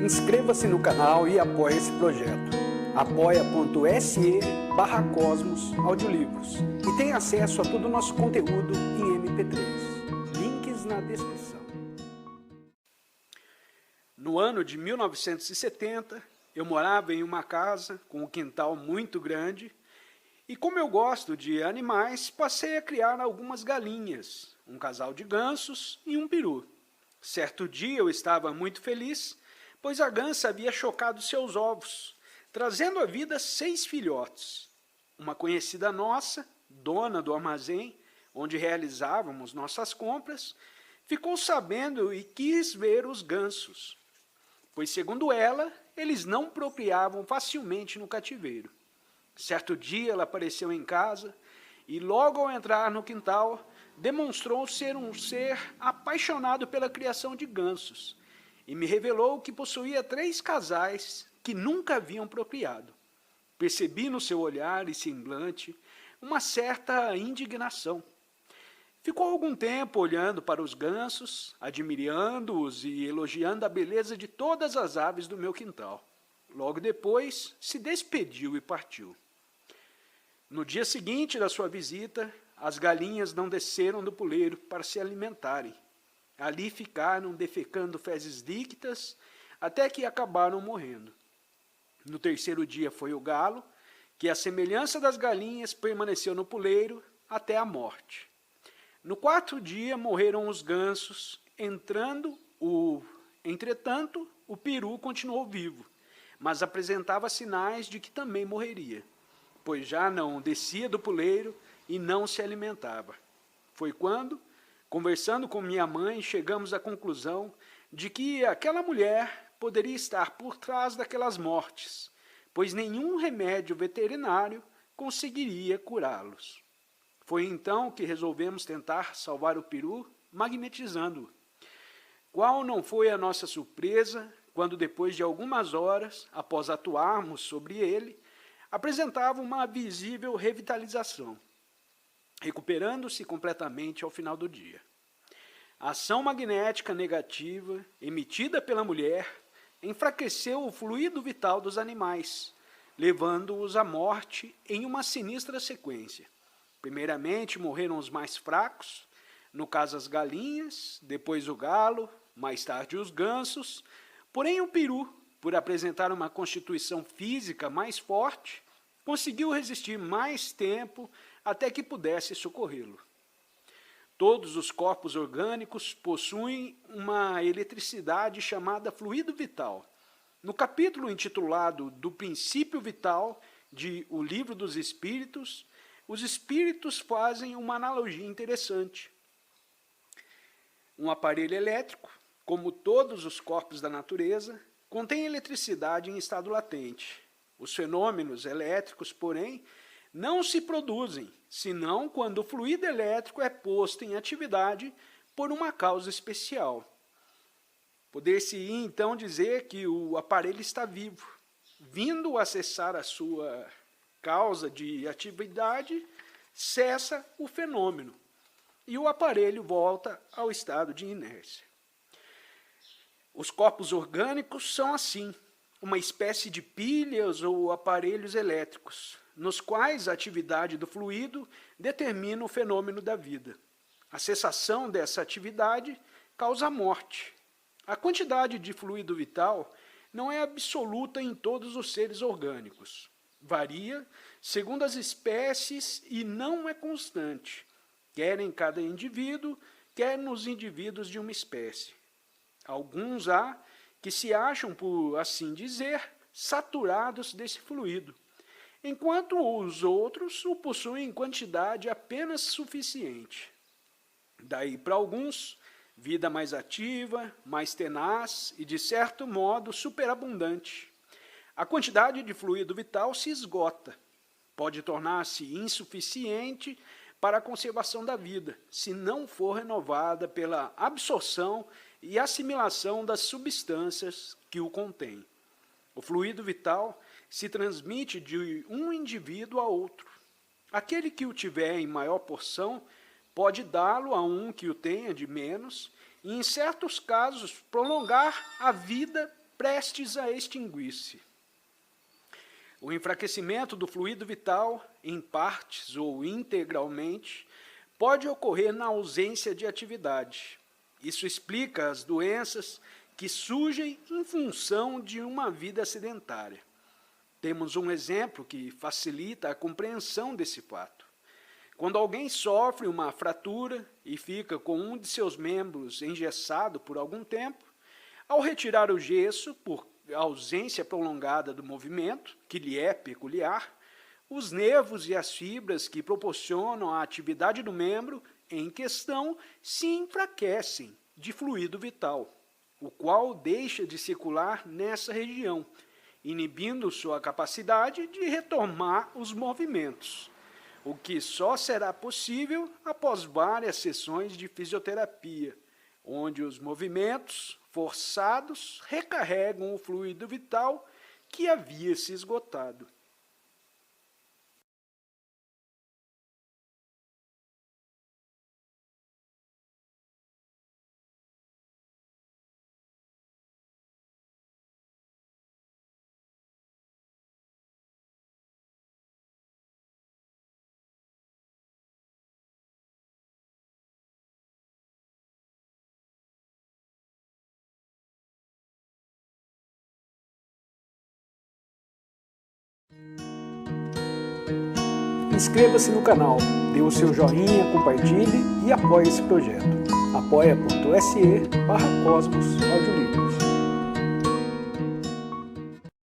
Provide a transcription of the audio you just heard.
Inscreva-se no canal e apoie esse projeto. apoia.se/Cosmos Audiolivros e tenha acesso a todo o nosso conteúdo em MP3. Links na descrição. No ano de 1970, eu morava em uma casa com um quintal muito grande e, como eu gosto de animais, passei a criar algumas galinhas, um casal de gansos e um peru. Certo dia eu estava muito feliz, pois a gansa havia chocado seus ovos, trazendo à vida 6 filhotes. Uma conhecida nossa, dona do armazém, onde realizávamos nossas compras, ficou sabendo e quis ver os gansos, pois, segundo ela, eles não procriavam facilmente no cativeiro. Certo dia ela apareceu em casa e, logo ao entrar no quintal, demonstrou ser um ser apaixonado pela criação de gansos e me revelou que possuía 3 casais que nunca haviam procriado. Percebi no seu olhar e semblante uma certa indignação. Ficou algum tempo olhando para os gansos, admirando-os e elogiando a beleza de todas as aves do meu quintal. Logo depois, se despediu e partiu. No dia seguinte da sua visita, as galinhas não desceram do puleiro para se alimentarem. Ali ficaram defecando fezes líquidas até que acabaram morrendo. No terceiro dia foi o galo, que, à semelhança das galinhas, permaneceu no puleiro até a morte. No 4º dia morreram os gansos, entretanto, o peru continuou vivo, mas apresentava sinais de que também morreria, pois já não descia do puleiro e não se alimentava. Foi quando, conversando com minha mãe, chegamos à conclusão de que aquela mulher poderia estar por trás daquelas mortes, pois nenhum remédio veterinário conseguiria curá-los. Foi então que resolvemos tentar salvar o peru magnetizando-o. Qual não foi a nossa surpresa quando, depois de algumas horas, após atuarmos sobre ele, apresentava uma visível revitalização, recuperando-se completamente ao final do dia. A ação magnética negativa emitida pela mulher enfraqueceu o fluido vital dos animais, levando-os à morte em uma sinistra sequência. Primeiramente morreram os mais fracos, no caso as galinhas, depois o galo, mais tarde os gansos, porém o peru, por apresentar uma constituição física mais forte, conseguiu resistir mais tempo até que pudesse socorrê-lo. Todos os corpos orgânicos possuem uma eletricidade chamada fluido vital. No capítulo intitulado Do Princípio Vital, de O Livro dos Espíritos, os espíritos fazem uma analogia interessante. Um aparelho elétrico, como todos os corpos da natureza, contém eletricidade em estado latente. Os fenômenos elétricos, porém, não se produzem, senão quando o fluido elétrico é posto em atividade por uma causa especial. Poder-se então dizer que o aparelho está vivo, vindo acessar a sua causa de atividade, cessa o fenômeno e o aparelho volta ao estado de inércia. Os corpos orgânicos são assim, uma espécie de pilhas ou aparelhos elétricos, nos quais a atividade do fluido determina o fenômeno da vida. A cessação dessa atividade causa a morte. A quantidade de fluido vital não é absoluta em todos os seres orgânicos. Varia segundo as espécies e não é constante, quer em cada indivíduo, quer nos indivíduos de uma espécie. Alguns há que se acham, por assim dizer, saturados desse fluido, enquanto os outros o possuem em quantidade apenas suficiente. Daí para alguns, vida mais ativa, mais tenaz e, de certo modo, superabundante. A quantidade de fluido vital se esgota, pode tornar-se insuficiente para a conservação da vida, se não for renovada pela absorção e assimilação das substâncias que o contêm. O fluido vital se transmite de um indivíduo a outro. Aquele que o tiver em maior porção pode dá-lo a um que o tenha de menos e, em certos casos, prolongar a vida prestes a extinguir-se. O enfraquecimento do fluido vital, em partes ou integralmente, pode ocorrer na ausência de atividade. Isso explica as doenças que surgem em função de uma vida sedentária. Temos um exemplo que facilita a compreensão desse fato. Quando alguém sofre uma fratura e fica com um de seus membros engessado por algum tempo, ao retirar o gesso, por ausência prolongada do movimento, que lhe é peculiar, os nervos e as fibras que proporcionam a atividade do membro em questão se enfraquecem de fluido vital, o qual deixa de circular nessa região, inibindo sua capacidade de retomar os movimentos, o que só será possível após várias sessões de fisioterapia, onde os movimentos forçados recarregam o fluido vital que havia se esgotado. Inscreva-se no canal, dê o seu joinha, compartilhe e apoie esse projeto. apoia.se/Cosmos Audiolivros.